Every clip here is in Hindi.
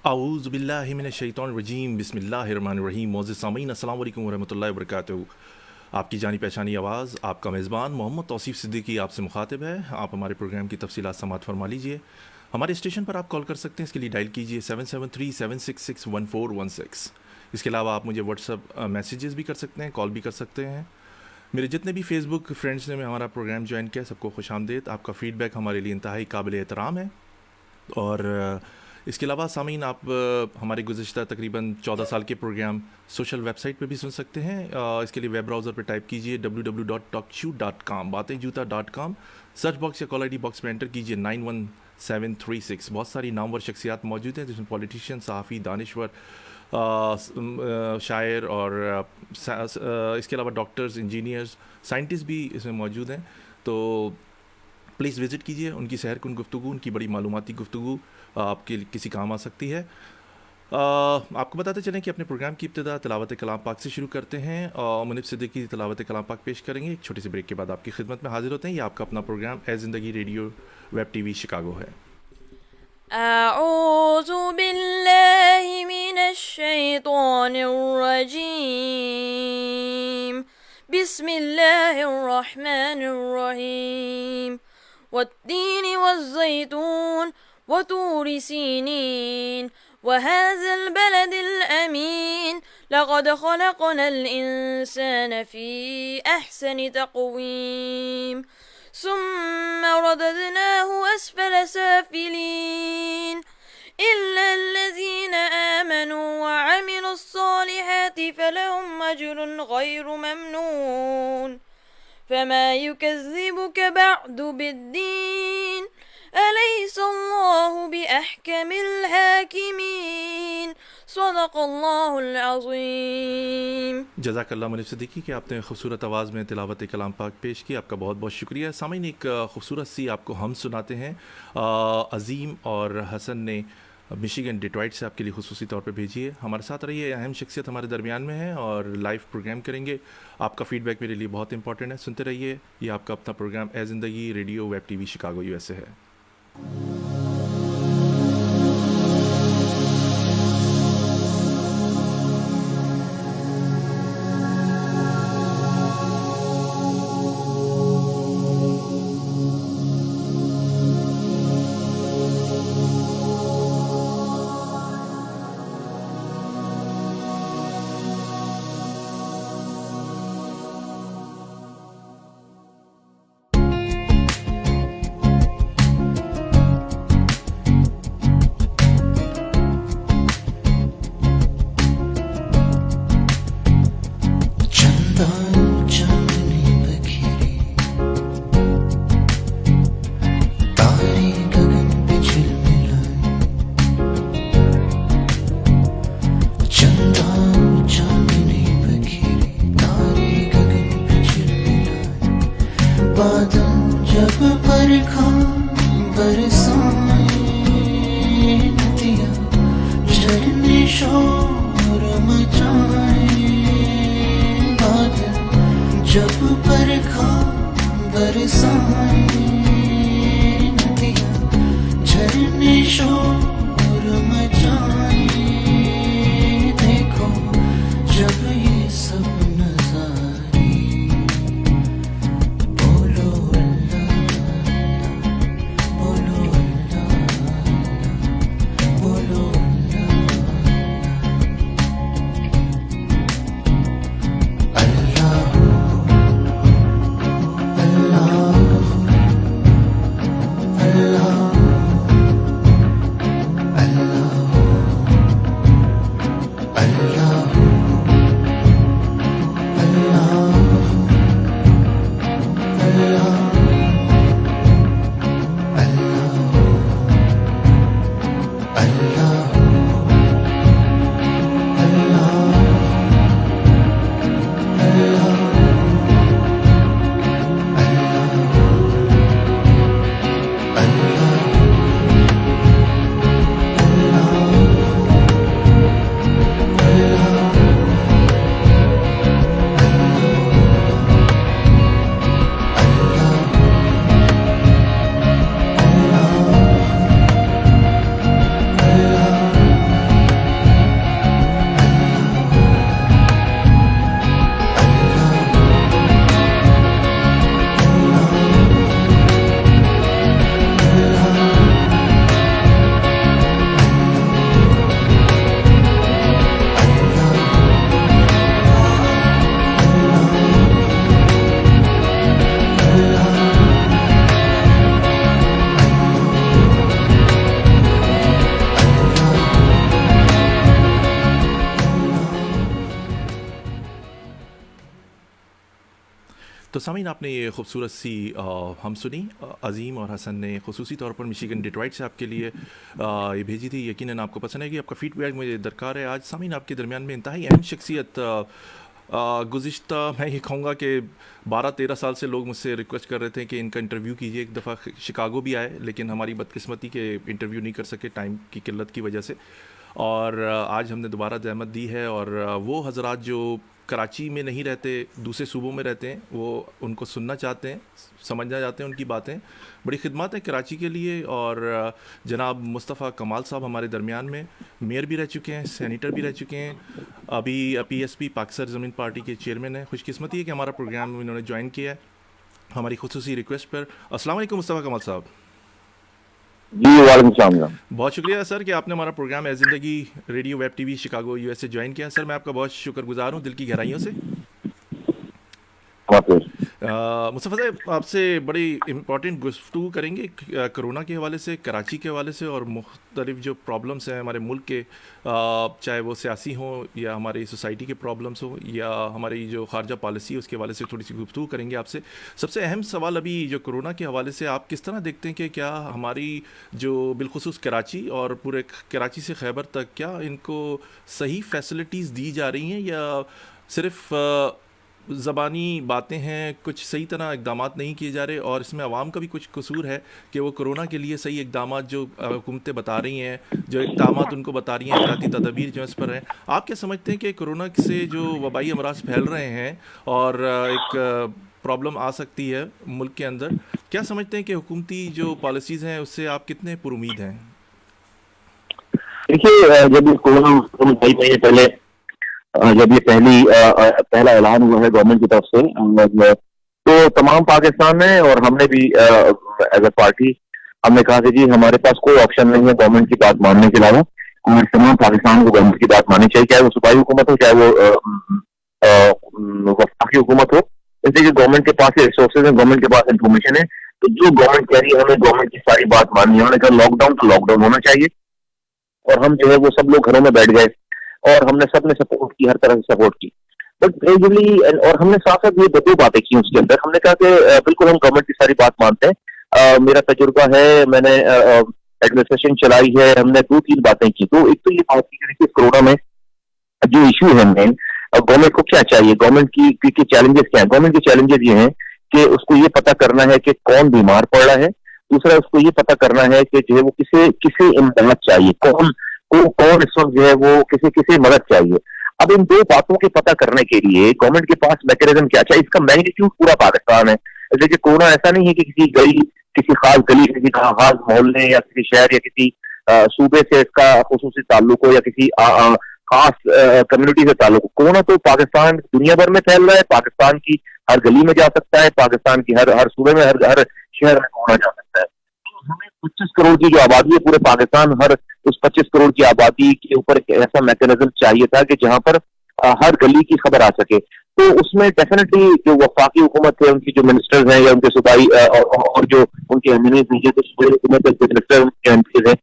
आऊज़ु बिल्लाहि मिनश शैतानिर रजीम बिस्मिल्लाहिर्रहमानिर्रहीम। मोअज़्ज़िज़ सामीन अस्सलामु अलैकुम वरहमतुल्लाहि वबरकातुहू। आपकी जानी पहचानी आवाज़, आपका मेज़बान मोहम्मद तौसीफ़ सिद्दीकी आपसे मुखातिब है। आप हमारे प्रोग्राम की तफसीलात समाअत फरमा लीजिए। हमारे स्टेशन पर आप कॉल कर सकते हैं, इसके लिए डायल कीजिए 7737661416। इसके अलावा आप मुझे व्हाट्सअप मैसेजेस भी कर सकते हैं, कॉल भी कर सकते हैं। मेरे जितने भी फेसबुक फ्रेंड्स ने हमारा प्रोग्राम ज्वाइन किया, सबको खुशामदीद। आपका फ़ीडबैक हमारे लिए इंतहाई काबिल एहतराम है। और इसके अलावा सामीन आप हमारे गुज़िश्ता तकरीबन 14 साल के प्रोग्राम सोशल वेबसाइट पे भी सुन सकते हैं। इसके लिए वेब ब्राउज़र पे टाइप कीजिए www.talkshoe.com, batejuta.com। सर्च बॉक्स या कॉल आई डी बॉक्स में एंटर कीजिए 91736। बहुत सारी नामवर शख्सियात मौजूद हैं, जिसमें पॉलिटिशियन, सहाफ़ी, दानिश्वर, शायर और इसके अलावा डॉक्टर्स, इंजीनियर्स, साइंटिस्ट भी इसमें मौजूद हैं। तो प्लीज़ विज़िट कीजिए। उनकी सहरकुन गुफ्तगू, उनकी बड़ी मालूमाती गुफ्तगू आपके किसी काम आ सकती है। आपको बताते चलें कि अपने प्रोग्राम की इब्तिदा तिलावत कलाम पाक से शुरू करते हैं और मुनीब सिद्दीकी तिलावत कलाम पाक पेश करेंगे। एक छोटी सी ब्रेक के बाद आपकी खिदमत में हाजिर होते हैं। ये आपका अपना प्रोग्राम ए ज़िंदगी रेडियो वेब टीवी शिकागो है। अऊज़ु बिल्लाहि मिनश शैतानिर रजीम। बिस्मिल्लाहिर रहमानिर रहीम। वत्तीनि वज़्ज़ैतून वतूर सीनीन वहाज़ल बलदिल अमीन लक़द ख़लक़नल इंसान फ़ी अहसनि तक़वीम सुम्मा रददनाहु अस्फ़ल साफ़िलीन इल्लल्लज़ीना आमनू वअमिलुस्सालिहाति फ़लहुम अज्रुन ग़ैरु ममनून फमा युकज़्ज़िबुक बअदु बिद्दीन अलैहिस्सलाहु बिअहकमिल हाकिमीन सदक़ल्लाहुल अज़ीम। जज़ाकल्लाह मुनीब सिद्दीकी कि आपने खूबसूरत आवाज़ में तिलावत कलाम पाक पेश की। आपका बहुत बहुत शुक्रिया। सामीन, एक खूबसूरत सी आपको हम सुनाते हैं। अज़ीम और हसन ने मिशिगन डिट्रॉइट से आपके लिए खुसूसी तौर पे भेजी है। हमारे साथ रहिए, अहम शख्सियत हमारे दरमियान में है और लाइव प्रोग्राम करेंगे। आपका फ़ीडबैक मेरे लिए बहुत इंपॉर्टेंट है, सुनते रहिए। ये आपका अपना प्रोग्राम ए ज़िंदगी radio web TV Chicago USA है। Allah तो सामीन, आपने ये खूबसूरत सी हम सुनी। अज़ीम और हसन ने खुसूसी तौर पर मिशिगन डिट्रॉइट से आपके लिए ये भेजी थी। यकीनन आपको पसंद आएगी। आपका फीडबैक मुझे दरकार है। आज सामीन, आपके दरमियान में इंतहाई अहम शख्सियत गुज़िश्ता मैं ये कहूँगा कि 12-13 साल से लोग मुझसे रिक्वेस्ट कर रहे थे कि इनका इंटरव्यू कीजिए। एक दफ़ा शिकागो भी आए, लेकिन हमारी बदकिस्मती के इंटरव्यू नहीं कर सके टाइम की किल्लत की वजह से। और आज हमने दोबारा ज़हमत दी है। और वो हज़रात जो कराची में नहीं रहते, दूसरे सूबों में रहते हैं, वो उनको सुनना चाहते हैं, समझना चाहते हैं उनकी बातें। बड़ी खिदमत है कराची के लिए। और जनाब मुस्तफ़ा कमाल साहब हमारे दरमियान में मेयर भी रह चुके हैं, सेनेटर भी रह चुके हैं, अभी PSP पाकिस्तान ज़मीन पार्टी के चेयरमैन हैं। खुशकिस्मती है कि हमारा प्रोग्राम इन्होंने ज्वाइन किया है हमारी खुसूसी रिक्वेस्ट पर। अस्सलाम वालेकुम मुस्तफ़ा कमाल साहब। जी वालेकुम सलाम। बहुत शुक्रिया सर कि आपने हमारा प्रोग्राम ए ज़िंदगी radio web TV Chicago USA join किया। सर मैं आपका बहुत शुक्रगुजार हूँ दिल की गहराइयों से। मुस्तफ़ा साहब, आपसे बड़ी इम्पॉर्टेंट गुफ्तगू करेंगे कोरोना के हवाले से, कराची के हवाले से, और मुख्तलिफ जो प्रॉब्लम्स हैं हमारे मुल्क के, चाहे वो सियासी हों या हमारी सोसाइटी के प्रॉब्लम्स हो या हमारी जो खारजा पॉलिसी है उसके हवाले से थोड़ी सी गुफ्तगू करेंगे आपसे। सबसे अहम सवाल अभी जो कोरोना के हवाले से, आप किस तरह देखते हैं कि क्या हमारी जो बिलखुसूस कराची और पूरे कराची से खैबर तक, क्या इनको सही फैसिलिटीज़ दी जा रही हैं या सिर्फ ज़बानी बातें हैं, कुछ सही तरह इक़दामात नहीं किए जा रहे? और इसमें आवाम का भी कुछ कसूर है कि वो कोरोना के लिए सही इक़दामात जो हुकूमतें बता रही हैं, जो इक़दामात उनको बता रही हैं, एहतियाती तदबीर जो इस पर हैं, आप क्या समझते हैं कि कोरोना से जो वबाई अमराज फैल रहे हैं और एक प्रॉब्लम आ सकती है मुल्क के अंदर, क्या समझते हैं कि हुकूमती जो पॉलिसीज़ हैं उससे आप कितने पुरुमीद हैं? देखिए, जब कोरोना महीने पहले जब ये पहला ऐलान हुआ है गवर्नमेंट की तरफ से, तो तमाम पाकिस्तान में और हमने भी एज ए पार्टी हमने कहा कि जी हमारे पास कोई ऑप्शन नहीं है गवर्नमेंट की बात मानने के अलावा, और तमाम पाकिस्तान को गवर्नमेंट की बात माननी चाहिए, चाहे वो सूबाई हुकूमत हो, चाहे वो वफाकी हुकूमत हो। इसलिए गवर्नमेंट के पास रिसोर्सेज है, गवर्नमेंट के पास इंफॉर्मेशन है, तो जो गवर्नमेंट कह रही है हमें गवर्नमेंट की सारी बात माननी है। उन्होंने कहा लॉकडाउन तो लॉकडाउन होना चाहिए, और हम जो है वो सब लोग घरों में बैठ गए और हमने सबने सपोर्ट की, हर तरह से सपोर्ट की। बट ग्रेजुअली, और हमने साथ साथ ये दो बातें की उसके अंदर। हमने कहा कि बिल्कुल हम गवर्नमेंट की सारी बात मानते हैं। मेरा तजुर्बा है, मैंने एडमिनिस्ट्रेशन चलाई है, हमने 2-3 बातें की। तो एक तो ये बात की कि कोरोना में जो इशू है मेन, गवर्नमेंट को क्या चाहिए, गवर्नमेंट की चैलेंजेस क्या है। गवर्नमेंट के चैलेंजेस ये हैं कि उसको ये पता करना है कि कौन बीमार पड़ रहा है, दूसरा उसको ये पता करना है कि जो है वो किसे इमदाद चाहिए, कौन इस वक्त जो है वो किसे मदद चाहिए। अब इन दो बातों के पता करने के लिए गवर्नमेंट के पास मैकेनिज्म क्या चाहिए, इसका मैग्नीट्यूड पूरा पाकिस्तान है। देखिए, कोरोना ऐसा नहीं है कि किसी खास गली, किसी खास मोहल्ले या किसी शहर या किसी सूबे से इसका खुसूसी ताल्लुक हो या किसी खास कम्युनिटी से ताल्लुक हो। कोरोना तो पाकिस्तान दुनिया भर में फैल रहा है, पाकिस्तान की हर गली में जा सकता है, पाकिस्तान की हर सूबे में, हर शहर में कोरोना जा सकता है। हमें 25 करोड़ की जो आबादी है पूरे पाकिस्तान, उस 25 करोड़ की आबादी के ऊपर एक ऐसा मैकेनिज्म चाहिए था कि जहां पर हर गली की खबर आ सके। तो उसमें डेफिनेटली जो वफाकी हुकूमत है, उनकी जो मिनिस्टर्स हैं या उनके सूबाई और जो उनके मिनिस्टर हैं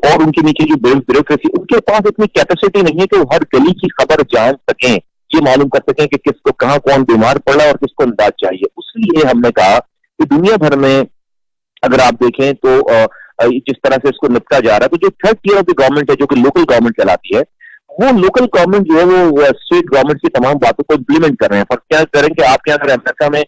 और उनके नीचे जो ब्यूरोक्रेसी, उनके पास इतनी कैपेसिटी नहीं है कि वो हर गली की खबर जान सकें, ये मालूम कर सकें कि किसको कहाँ कौन बीमार पड़ा और किसको इमदाद चाहिए। उसलिए हमने कहा कि दुनिया भर में अगर आप देखें तो जिस तरह से इसको निपटा जा रहा है, तो जो third tier of the government है, जो कि लोकल गवर्नमेंट चलाती है, वो लोकल गवर्नमेंट जो है वो स्टेट गवर्नमेंट की तमाम बातों को इम्प्लीमेंट कर रहे हैं। फर्क क्या करें कि आपके अगर अमेरिका में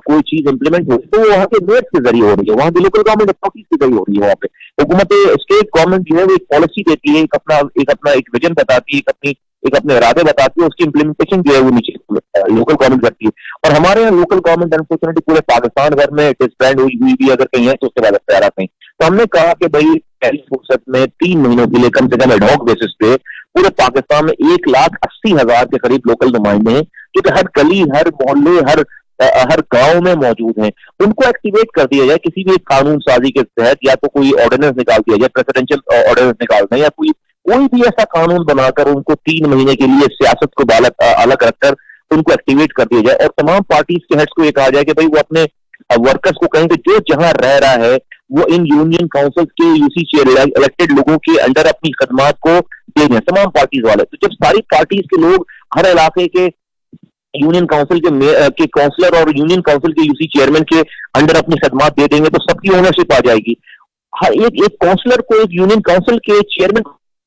कोई चीज इम्प्लीमेंट हो रही है तो वहाँ के मेयर के जरिए हो रही है, वहाँ की लोकल गवर्नमेंट अथॉरिटीज के जरिए हो रही है। वहाँ पे हुकूमत स्टेट गवर्नमेंट जो है वो एक पॉलिसी देती है, एक विजन बताती है, एक अपने इरादे बताती है, उसकी इम्प्लीमेंटेशन जो है वो नीचे लोकल गवर्नमेंट करती है। और हमारे यहाँ लोकल गवर्नमेंट अनफॉर्चुनेटली पूरे पाकिस्तान भर में डिसबैंड हुई भी अगर कहीं है तो उसके बाद अख्तियारात नहीं। तो हमने कहा कि भाई पहली फुर्सत में 3 महीनों के लिए कम से कम एडहॉक बेसिस पे पूरे पाकिस्तान में 1,80,000 के करीब लोकल नुमाइंदे हैं जो कि हर गली, हर मोहल्ले, हर गांव में मौजूद हैं। उनको एक्टिवेट कर दिया जाए किसी भी एक कानून साजी के तहत, या तो कोई ऑर्डिनेंस निकाल दिया जाए, प्रेसिडेंशियल ऑर्डिनेंस निकाल दें, या कोई भी ऐसा कानून बनाकर उनको 3 महीने के लिए सियासत को अलग रखकर उनको एक्टिवेट कर दिया जाए। और तमाम पार्टीज के हेड्स को ये कहा जाए कि भाई वो अपने वर्कर्स को कहें कि जो जहां रह रहा है वो इन यूनियन काउंसिल के यूसी इलेक्टेड लोगों के अंडर अपनी खदमात को दे दें, तमाम पार्टीज वाले। तो जब सारी पार्टीज के लोग हर इलाके के यूनियन काउंसिल के काउंसलर और यूनियन काउंसिल के यूसी चेयरमैन के अंडर अपनी खदमात दे देंगे तो सबकी ओनरशिप आ जाएगी। हर एक काउंसलर को एक यूनियन काउंसिल के चेयरमैन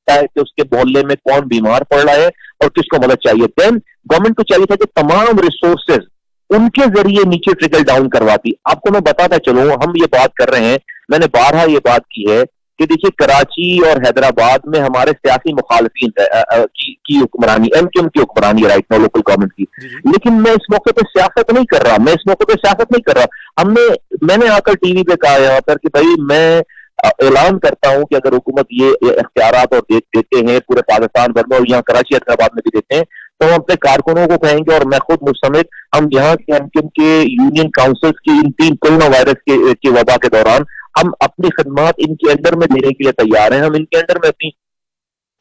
है कि उसके मोहल्ले में कौन बीमार पड़ रहा है और किसको मदद चाहिए। देन गवर्नमेंट को चाहिए था कि तमाम रिसोर्सेज उनके जरिए नीचे ट्रिकल डाउन करवाती। आपको मैं बताता चलूं, हम ये बात कर रहे हैं, मैंने बारहा ये बात की है कि देखिए कराची और हैदराबाद में हमारे सियासी मुखालफिन की हुक्मरानी, एमक्यूएम की हुक्मरानी राइट नाउ लोकल गवर्नमेंट की। लेकिन मैं इस मौके पे सियासत नहीं कर रहा, मैंने आकर टीवी पे कहा यहाँ पर कि भाई मैं ऐलान करता हूं कि अगर हुकूमत ये इख्तियारात और देते हैं पूरे पाकिस्तान भर में और यहाँ कराची हैदराबाद में भी देते हैं तो हम अपने कारकुनों को कहेंगे और मैं खुद मुस्तमित हम यहाँ के एमक्यूएम के यूनियन काउंसिल की इन 3 कोरोना वायरस के वबा के दौरान हम अपनी खदमात इनके अंडर में देने के लिए तैयार हैं। हम इनके अंडर में अपनी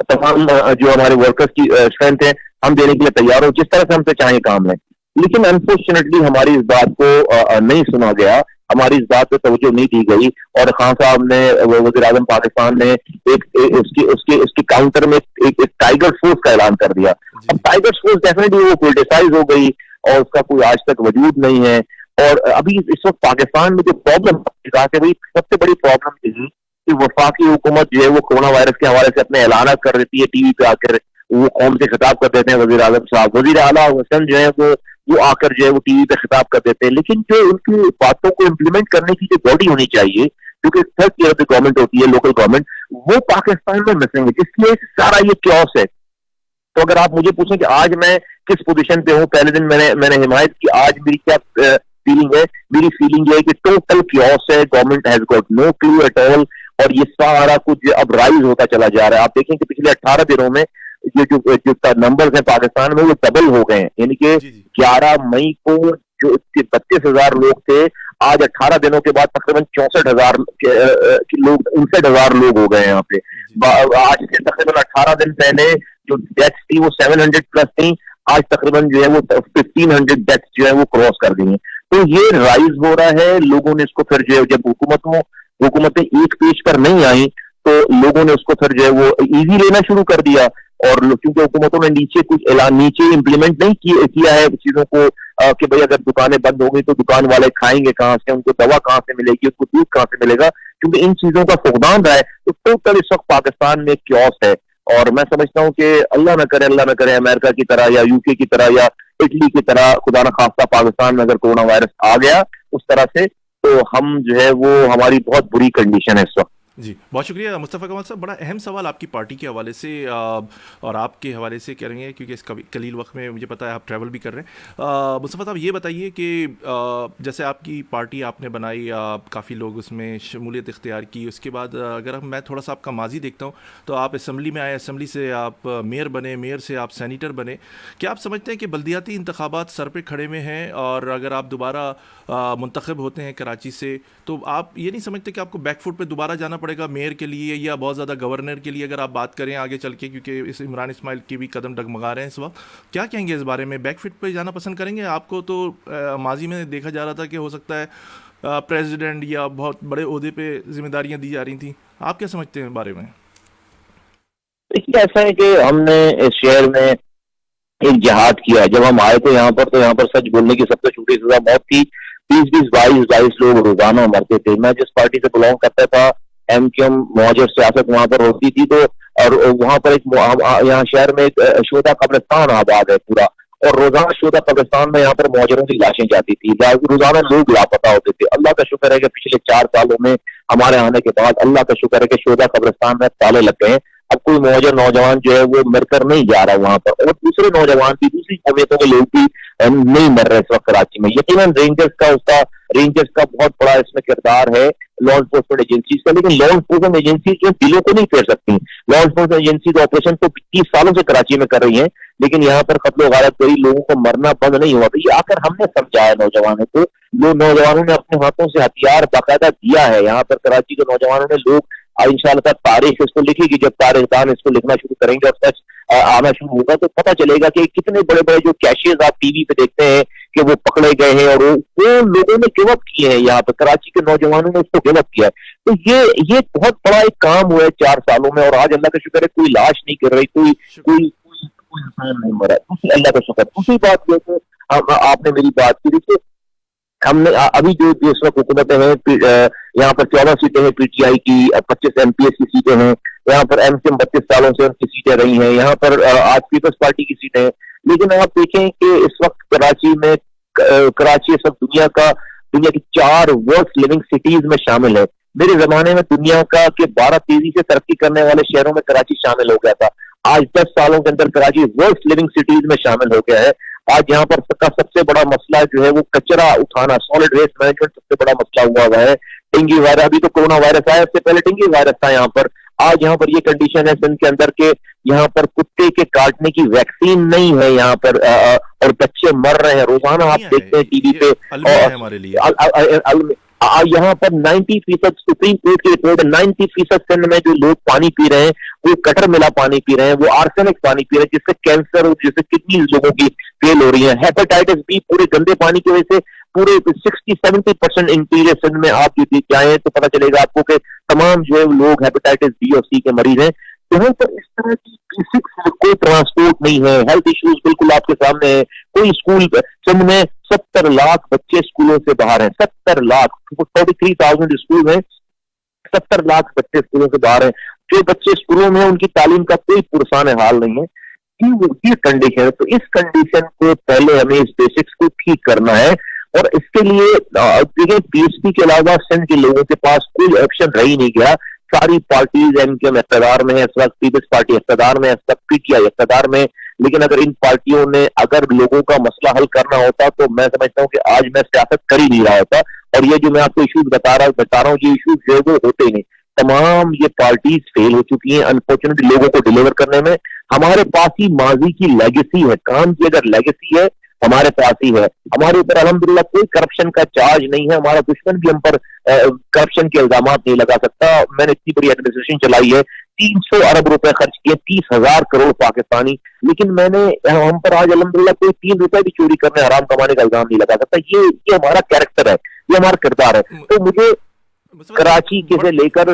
तमाम जो हमारे वर्कर्स की स्ट्रेंथ है हम देने के लिए तैयार हो, जिस तरह से हमसे चाहे काम लें। लेकिन अनफॉर्चुनेटली हमारी इस बात को नहीं सुना गया, हमारी इस बात पे तवज्जो नहीं दी गई और खान साहब ने, वज़ीर आज़म पाकिस्तान ने उसके काउंटर में एक टाइगर फोर्स का ऐलान कर दिया। अब टाइगर फोर्स डेफिनेटली वो पॉलिटिसाइज हो गई और उसका कोई आज तक वजूद नहीं है। और अभी इस वक्त पाकिस्तान में जो प्रॉब्लम कहा कि भाई सबसे बड़ी प्रॉब्लम थी कि वफाकी हुकूमत जो है वो कोरोना वायरस के हवाले से अपने ऐलान कर देती है, टीवी पे आकर वो कौम से खिताब कर देते हैं वज़ीर आज़म साहब, वज़ीर आला हुसैन जो है वो आकर जो है वो टीवी पे खिताब कर देते हैं। लेकिन जो उनकी बातों को इम्प्लीमेंट करने की जो बॉडी होनी चाहिए क्योंकि थर्ड ईयर की गवर्नमेंट होती है, लोकल गवर्नमेंट, वो पाकिस्तान में मिसिंग है, जिसलिए सारा ये क्योस है। तो अगर आप मुझे पूछें कि आज मैं किस पोजीशन पे हूं, पहले दिन मैंने हिमायत की, आज मेरी क्या फीलिंग है, मेरी फीलिंग ये है कि टोटल क्योस है, government has got no clue at all और ये सारा कुछ अब राइज होता चला जा रहा है। आप देखें कि पिछले 18 दिनों में ये जो नंबर्स हैं पाकिस्तान में वो डबल हो गए हैं, यानी कि 11 मई को जो 32,000 लोग थे आज 18 दिनों के बाद तकरीबन 64,000 लोग, 59,000 लोग हो गए यहाँ पे। आज से तकरीबन 18 दिन पहले जो डेथ्स थी वो 700 प्लस थी, आज तकरीबन जो है वो 1500 डेथ्स जो है वो क्रॉस कर गई हैं। तो ये राइज हो रहा है। लोगों ने इसको फिर जो है जब हुकूमतें एक पेज पर नहीं आई तो लोगों ने उसको फिर जो है वो इजी लेना शुरू कर दिया और क्योंकि हुकूमतों ने नीचे इम्प्लीमेंट नहीं किया है चीजों को कि भाई अगर दुकानें बंद हो गई तो दुकान वाले खाएंगे कहां से, उनको दवा कहां से मिलेगी, उनको दूध कहां से मिलेगा, क्योंकि इन चीजों का फुकदान रहा है। तो टोटल इस वक्त पाकिस्तान में क्योस है और मैं समझता हूं कि अल्लाह न करे अमेरिका की तरह या यूके की तरह या इटली की तरह खुदा न खास्ता पाकिस्तान में अगर कोरोना वायरस आ गया उस तरह से तो हम जो है वो हमारी बहुत बुरी कंडीशन है इस वक्त। जी, बहुत शुक्रिया मुस्तफ़ा कमाल साहब। बड़ा अहम सवाल आपकी पार्टी के हवाले से और आपके हवाले से करेंगे क्योंकि इस कलील वक्त में मुझे पता है आप ट्रैवल भी कर रहे हैं। मुस्तफ़ा साहब ये बताइए कि जैसे आपकी पार्टी आपने बनाई, काफ़ी लोग उसमें शमूलियत इख्तियार की, उसके बाद अगर मैं थोड़ा सा आपका माजी देखता हूँ तो आप असम्बली में आए, असम्बली से आप मेयर बने, मेयर से आप सैनिटर बने। क्या आप समझते हैं कि बल्दियाती इंतखाबात सर पे खड़े में हैं और अगर आप दोबारा मुंतखब होते हैं कराची से तो आप ये नहीं समझते कि आपको बैकफुट पे दोबारा जाना पड़ेगा मेयर के लिए या बहुत ज़्यादा गवर्नर के लिए अगर आप बात करें आगे चल के, क्योंकि इस इमरान इस्माइल की भी कदम डगमगा रहे हैं इस वक्त। क्या कहेंगे इस बारे में, बैकफुट पे जाना पसंद करेंगे? आपको तो माजी में देखा जा रहा था कि हो सकता है प्रेसिडेंट या बहुत बड़े ओहदे पे जिम्मेदारियां दी जा रही थी, आप क्या समझते हैं बारे में? देखिए ऐसा है कि हमने इस शहर में एक जिहाद किया। जब हम आए थे यहाँ पर सच बोलने की सबसे छोटी सजा मौत थी। 20-22 लोग रोजाना मरते थे। मैं जिस पार्टी से बिलोंग करता था एमक्यूएम मुहाजिर सियासत वहां पर होती थी तो और वहां पर एक यहाँ शहर में एक शोधा कब्रिस्तान आबाद है पूरा और रोजाना शोधा कब्रिस्तान में यहाँ पर मुहाजिरों की लाशें जाती थी, रोजाना लोग लापता होते थे। अल्लाह का शुक्र है कि पिछले 4 सालों में हमारे आने के बाद अल्लाह का शुक्र है कि शोधा कब्रिस्तान में ताले लग गए। अब कोई मुहाजिर नौजवान जो है वो मरकर नहीं जा रहा वहां पर और दूसरे नौजवान भी, दूसरी कौमियतों के लोग भी नहीं मर रहे इस वक्त कराची में। यकीनन रेंजर्स का बहुत बड़ा इसमें किरदार है, लॉ एनफोर्समेंट एजेंसीज का। लेकिन लॉ एनफोर्समेंट एजेंसी जो दिलों को नहीं फेर सकती। लॉ एनफोर्समेंट एजेंसी ऑपरेशन तो 30 सालों से कराची में कर रही है लेकिन यहाँ पर कत्ल गारत कई लोगों को मरना बंद नहीं हुआ। तो ये आकर हमने समझाया नौजवानों को, जो नौजवानों ने अपने हाथों से हथियार बाकायदा दिया है। यहाँ पर कराची के नौजवानों ने लोग इंशाअल्लाह तारीख इसको लिखेगी, जब तारीखदान इसको लिखना शुरू करेंगे और सच आना शुरू होगा तो पता चलेगा कि कितने बड़े बड़े जो कैशेज आप टीवी पे देखते हैं कि वो पकड़े गए हैं और वो लोगों ने गिव अप किए हैं। यहाँ पर कराची के नौजवानों ने उसको गिव अप किया है। तो ये बहुत बड़ा एक काम हुआ है 4 सालों में और आज अल्लाह का शुक्र है कोई लाश नहीं गिर रही, कोई इंसान नहीं मरा, अल्लाह का शुक्र। दूसरी बात ये आपने मेरी बात की। देखिए हमने अभी जो जो इस वक्त हुकूमतें हैं, यहाँ पर 14 सीटें हैं पीटीआई की, 25 एमपीएस की सीटें हैं, यहाँ पर एमसीएम 32 सालों से उनकी सीटें रही हैं, यहाँ पर आज पीपल्स पार्टी की सीटें हैं। लेकिन आप देखें कि इस वक्त कराची में, कराची सब दुनिया की 4 वर्स्ट लिविंग सिटीज में शामिल है। मेरे जमाने में दुनिया का के 12 तेजी से तरक्की करने वाले शहरों में कराची शामिल हो गया था। आज 10 सालों के अंदर कराची वर्स्ट लिविंग सिटीज में शामिल हो गया है। आज यहाँ पर सबसे बड़ा मसला जो है वो कचरा उठाना, सॉलिड वेस्ट मैनेजमेंट सबसे बड़ा मसला हुआ है। डेंगू वायरस, अभी तो कोरोना वायरस आया, इससे पहले डेंगू वायरस था यहाँ पर। आज यहाँ पर ये कंडीशन है सिंध के अंदर के यहाँ पर कुत्ते के काटने की वैक्सीन नहीं है यहाँ पर, और बच्चे मर रहे हैं रोजाना। आप देखते हैं टीवी पे, और हमारे लिए यहाँ पर 90% सुप्रीम कोर्ट की रिपोर्ट है, 90% सिंध में जो लोग पानी पी रहे हैं वो कटर मिला पानी पी रहे हैं, वो आर्सेनिक पानी पी रहे हैं, जिससे कैंसर और जिससे किडनी लोगों की फेल हो रही है। हेपेटाइटिस बी पूरे गंदे पानी की वजह से पूरे 60-70% इंटीरियर सिंध में आप यदि जाएं तो पता चलेगा आपको कि तमाम जो है लोग हेपेटाइटिस बी और सी के मरीज हैं। यहाँ पर इस तरह की बेसिक कोई ट्रांसपोर्ट नहीं है, हेल्थ इश्यूज बिल्कुल आपके सामने है। कोई स्कूल सिंध में 70 लाख बच्चे स्कूलों से बाहर हैं, 70 लाख, 43,000 स्कूल में 70 लाख बच्चे स्कूलों से बाहर हैं। जो बच्चे स्कूलों में उनकी तालीम का कोई पुरसान हाल नहीं है। ये कंडीशन है, तो इस कंडीशन को पहले हमें इस बेसिक्स को ठीक करना है। और इसके लिए देखिए पीएसपी के अलावा सिंध के लोगों के पास कोई ऑप्शन रह ही नहीं गया। सारी पार्टीज एमकेएम इख्तियार में है इस वक्त, पीपल्स पार्टी इख्तियार में है इस वक्त, पीटीआई इख्तियार में। लेकिन अगर इन पार्टियों ने अगर लोगों का मसला हल करना होता तो मैं समझता हूं कि आज मैं सियासत कर ही नहीं रहा होता। और ये जो मैं आपको इश्यूज बता रहा हूँ ये इश्यूज जो है वो होते ही नहीं। तमाम ये पार्टीज फेल हो चुकी हैं अनफॉर्चुनेटली लोगों को डिलीवर करने में। हमारे पास ही माजी की लेगेसी है, काम की अगर लेगेसी है हमारे पास ही है। हमारे ऊपर अल्हम्दुलिल्लाह कोई करप्शन का चार्ज नहीं है, हमारा दुश्मन भी हम पर करप्शन के इल्जाम नहीं लगा सकता। मैंने इतनी बड़ी एडमिनिस्ट्रेशन चलाई है, 300 अरब रुपए खर्च किए, 30,000 करोड़ पाकिस्तानी, लेकिन मैंने हम पर आज अल्हम्दुलिल्लाह कोई 3 रुपए भी चोरी करने, हराम कमाने का इल्जाम नहीं लगा सकता। ये हमारा कैरेक्टर है, ये हमारा किरदार है। तो मुझे कराची के से लेकर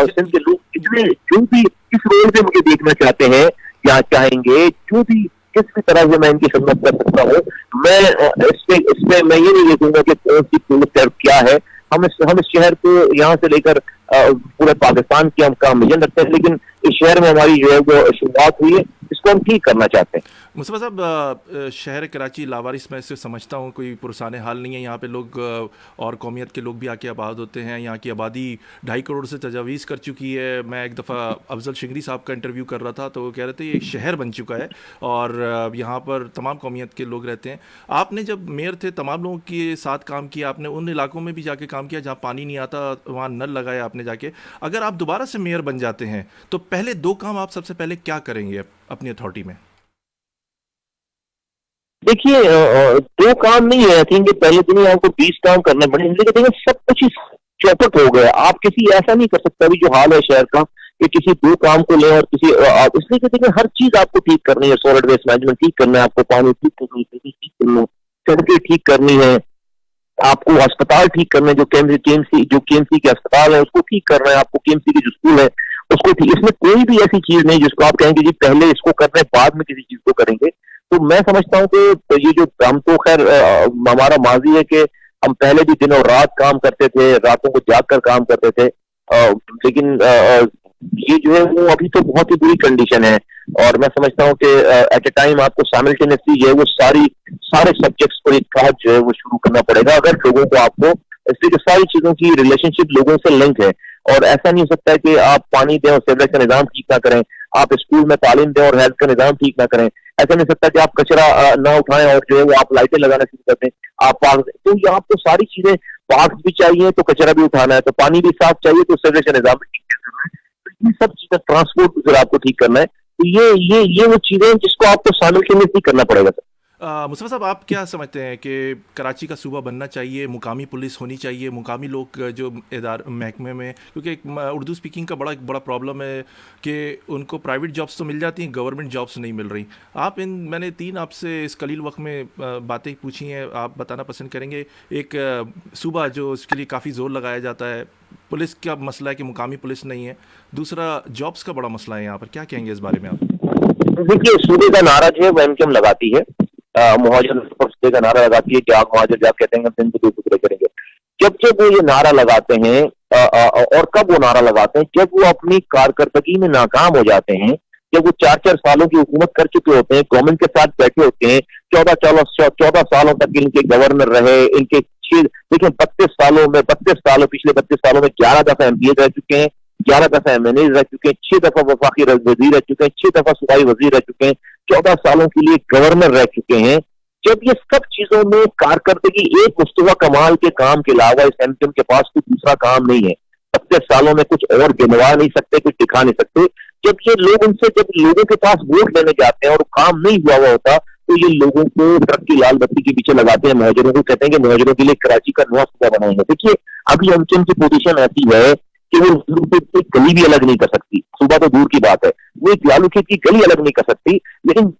सिंध के लोग कितने जो भी किस रोल पे मुझे देखना चाहते हैं या चाहेंगे, जो भी किस भी तरह से मैं इनकी खिदमत कर सकता हूँ, मैं इसमें मैं ये नहीं देखूंगा कि कौन सी पुलिस क्या है। हम इस शहर को यहाँ से लेकर पूरे पाकिस्तान की हम काम विजन रखते हैं, लेकिन इस शहर में हमारी जो है वो शुरुआत हुई है, इसको हम ठीक करना चाहते हैं। मुस्तफा साहब, शहर कराची लावारिस मैं इससे समझता हूँ कोई पुरसान हाल नहीं है। यहाँ पे लोग और कौमियत के लोग भी आके आबाद होते हैं। यहाँ की आबादी 2.5 करोड़ से तजावीज़ कर चुकी है। मैं एक दफ़ा अफजल शिंगरी साहब का इंटरव्यू कर रहा था तो वो कह रहे थे ये एक शहर बन चुका है और यहाँ पर तमाम कौमियत के लोग रहते हैं। आपने जब मेयर थे तमाम लोगों के साथ काम किया, आपने उन इलाकों में भी जाके काम किया जहाँ पानी नहीं आता, वहाँ नल लगाया आपने जाके। अगर आप दोबारा से मेयर बन जाते हैं तो पहले 2 काम आप सबसे पहले क्या करेंगे अपनी अथॉरिटी में? देखिए 2 काम नहीं है, आई थिंक पहले दिन ही आपको 20 काम करने पड़े, इसलिए देखिए सब कुछ ही चौपट हो गया। आप किसी ऐसा नहीं कर सकते अभी जो हाल है शहर का कि किसी 2 काम को ले और किसी इसलिए कि देखिए हर चीज आपको ठीक करनी है। सॉलिड वेस्ट मैनेजमेंट ठीक करना है, आपको पानी ठीक करनी है, सड़कें ठीक करनी है, आपको अस्पताल ठीक करना है, जो केएमसी के अस्पताल है उसको ठीक करना है, आपको केएमसी के जो स्कूल है उसको ठीक। इसमें कोई भी ऐसी चीज नहीं जिसको आप कहेंगे जी पहले इसको करना है बाद में किसी चीज को करेंगे। तो मैं समझता हूँ कि तो ये जो हम तो खैर हमारा माजी है कि हम पहले भी दिनों रात काम करते थे, रातों को जाग कर काम करते थे, लेकिन ये जो है वो अभी तो बहुत ही बुरी कंडीशन है। और मैं समझता हूँ कि एट ए टाइम आपको साइमल्टेनियसली जो है वो सारे सब्जेक्ट्स पर एक क्लास जो है वो शुरू करना पड़ेगा अगर लोगों को आपको, इसलिए सारी चीजों की रिलेशनशिप लोगों से लिंक है। और ऐसा नहीं हो सकता है कि आप पानी दें और सीवरेज का निजाम ठीक ना करें, आप स्कूल में तालीम दें और हेल्थ का निजाम ठीक ना करें। ऐसा नहीं हो सकता कि आप कचरा ना उठाएं और जो है वो आप लाइटें लगाना शुरू कर दें, आप पार्क। तो ये आपको सारी चीजें, पार्क भी चाहिए तो कचरा भी उठाना है, तो पानी भी साफ चाहिए तो सीवरेज का निजाम भी ठीक करना है, तो ये सब चीजें ट्रांसपोर्ट फिर आपको ठीक करना है। तो ये वो चीजें जिसको आपको साइमल्टेनियसली करना पड़ेगा सर। मुस्तफा साहब, आप क्या समझते हैं कि कराची का सूबा बनना चाहिए, मुकामी पुलिस होनी चाहिए, मुकामी लोग जो महकमे में, क्योंकि एक उर्दू स्पीकिंग का बड़ा प्रॉब्लम है कि उनको प्राइवेट जॉब्स तो मिल जाती हैं, गवर्नमेंट जॉब्स नहीं मिल रही। मैंने 3 आपसे इस कलील वक्त में बातें पूछी हैं, आप बताना पसंद करेंगे? एक सूबा जो इसके लिए काफ़ी जोर लगाया जाता है, पुलिस का मसला है कि मुकामी पुलिस नहीं है, दूसरा जॉब्स का बड़ा मसला है यहाँ पर, क्या कहेंगे इस बारे में आप? देखिए सूबे का नारा जो है वो एमकेएम लगाती है, मुहाजिर दूसरे का नारा लगाती है कि आग मुहाजिर जाग कहते हैं हम सिंध को 2 टुकड़े करेंगे। जब जब वो ये नारा लगाते हैं और कब वो नारा लगाते हैं, जब वो अपनी कारकर्दगी में नाकाम हो जाते हैं, जब वो 4-4 सालों की हुकूमत कर चुके होते हैं, गवर्नमेंट के साथ बैठे होते हैं, 14 सालों तक इनके गवर्नर रहे, इनके देखिए 32 सालों पिछले 32 सालों में 11 दफा एमपी रह चुके हैं, 11 दफा एमएनए रह चुके हैं, 6 दफा वफाकी वजीर रह चुके हैं, 6 दफा सूबाई वजीर रह चुके हैं, 14 सालों के लिए गवर्नर रह चुके हैं। जब ये सब चीजों में कारकर्दगी, एक मुस्तफा कमाल के काम के अलावा इस एमपीएम के पास कोई दूसरा काम नहीं है, 32 सालों में कुछ और गिनवा नहीं सकते, कुछ दिखा नहीं सकते। जब ये लोग जब लोगों के पास वोट लेने जाते हैं और काम नहीं हुआ होता, तो ये लोगों को ट्रक की लाल बत्ती के पीछे लगाते हैं, मुहाजिरों को कहते हैं कि मुहाजिरों के लिए कराची का नया सूबा बनाएंगे। देखिए अभी एमपीएम की पोजीशन ऐसी है कि वो एक गली भी अलग नहीं कर सकती, सूबा तो दूर की बात है, वो एक लालू खेत की गली अलग नहीं कर सकती। लेकिन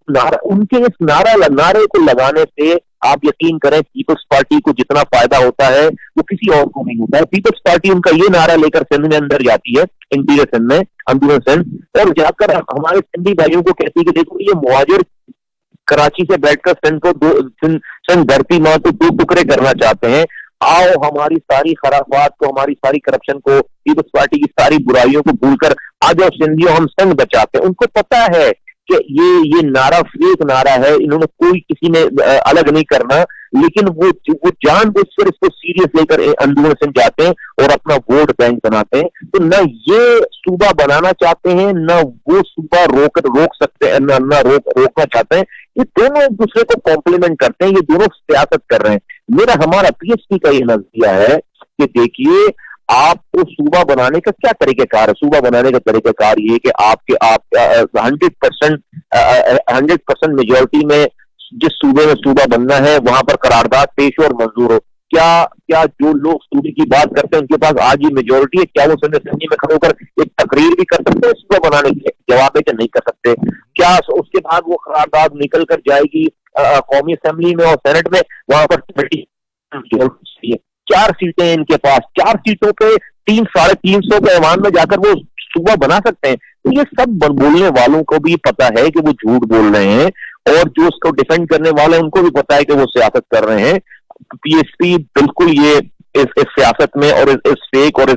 उनके इस नारे को लगाने से आप यकीन करें पीपल्स पार्टी को जितना फायदा होता है वो किसी और को नहीं होता है। पीपल्स पार्टी उनका ये नारा लेकर सिंध में अंदर जाती है, इंटीरियर सिंध में, अंदरूनी सिंध, और जाकर हमारे सिंधी भाइयों को कहती है कि देखो ये मुहाजिर कराची से बैठकर सिंध धरती मां को 2 टुकड़े करना चाहते हैं, आओ हमारी सारी खराबात को, हमारी सारी करप्शन को, पीपल्स पार्टी की सारी बुराइयों को भूलकर आ जाओ सिंधियों, हम सिंध बचाते हैं। उनको पता है कि ये नारा फेक नारा है, इन्होंने कोई किसी ने अलग नहीं करना, लेकिन वो जानबूझकर इसको सीरियस लेकर अंदरूनी सिंध जाते हैं और अपना वोट बैंक बनाते हैं। तो न ये सूबा बनाना चाहते हैं, न वो सूबा रोक सकते हैं, न रोकना चाहते हैं। ये दोनों एक दूसरे को कॉम्प्लीमेंट करते हैं, ये दोनों सियासत कर रहे हैं। हमारा पीएचडी का ये नजरिया है कि देखिए आपको सूबा बनाने का क्या तरीकेकार है। सूबा बनाने का तरीकेकार ये कि आप 100% मेजोरिटी में जिस सूबे में सूबा बनना है वहां पर करारदाद पेश हो और मंजूर हो। क्या जो लोग सूबे की बात करते हैं उनके पास आज ये मेजोरिटी है, क्या वो असेंबली में खड़े होकर एक तकरीर भी कर सकते हैं सूबा बनाने के लिए? जवाब है कि नहीं कर सकते। क्या उसके बाद वो करारदाद निकल कर जाएगी कौमी असेंबली में और सेनेट में, वहां पर 4 सीटें इनके पास, 4 सीटों पे 300-350 के ऐवान में जाकर वो सूबा बना सकते हैं। तो ये सब बोलने वालों को भी पता है कि वो झूठ बोल रहे हैं, और जो उसको डिफेंड करने वाले हैं उनको भी पता है कि वो सियासत कर रहे हैं। पीएसपी बिल्कुल ये इस सियासत में और इस फेक और इस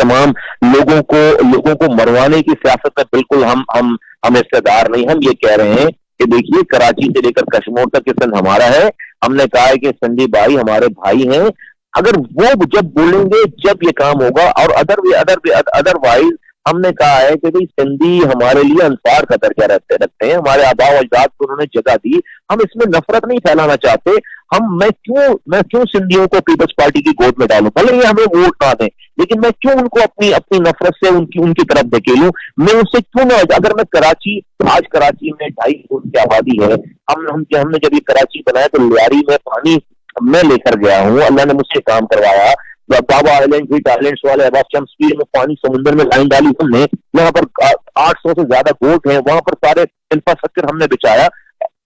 तमाम लोगों को मरवाने की सियासत में बिल्कुल हम हिस्सेदार नहीं। हम ये कह रहे हैं कि देखिए कराची से लेकर कश्मीर तक ये सिंध हमारा है। हमने कहा है कि सिंधी भाई हमारे भाई हैं, अगर वो जब बोलेंगे जब ये काम होगा। और अदरवाइज हमने कहा है कि भाई सिंधी हमारे लिए अंसार का दर्जा रखते हैं, हमारे आबा अजदाद को उन्होंने जगह दी, हम इसमें नफरत नहीं फैलाना चाहते। मैं क्यों सिंधियों को पीपल्स पार्टी की गोद में डालूं, भले ये हमें वोट ना दें, लेकिन मैं क्यों उनको अपनी नफरत से उनकी तरफ धकेलूं? मैं उससे क्यों ना, अगर मैं आज कराची में 2.5 करोड़ की आबादी है, हमने जब ये कराची बनाया तो लियारी में पानी मैं लेकर गया हूँ, अल्लाह ने मुझसे काम करवाया। बाबा आइलैंड, हिट आइलैंड्स वाले शमस्पीर में पानी समुद्र में लाइन डाली हमने, यहाँ पर 800 से ज्यादा बोट हैं, वहां पर सारे इंफ्रास्ट्रक्चर हमने बिछाया।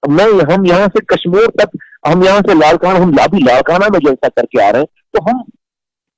हम यहाँ से कश्मीर तक, हम यहाँ से लालकाना में जलसा करके आ रहे हैं। तो हम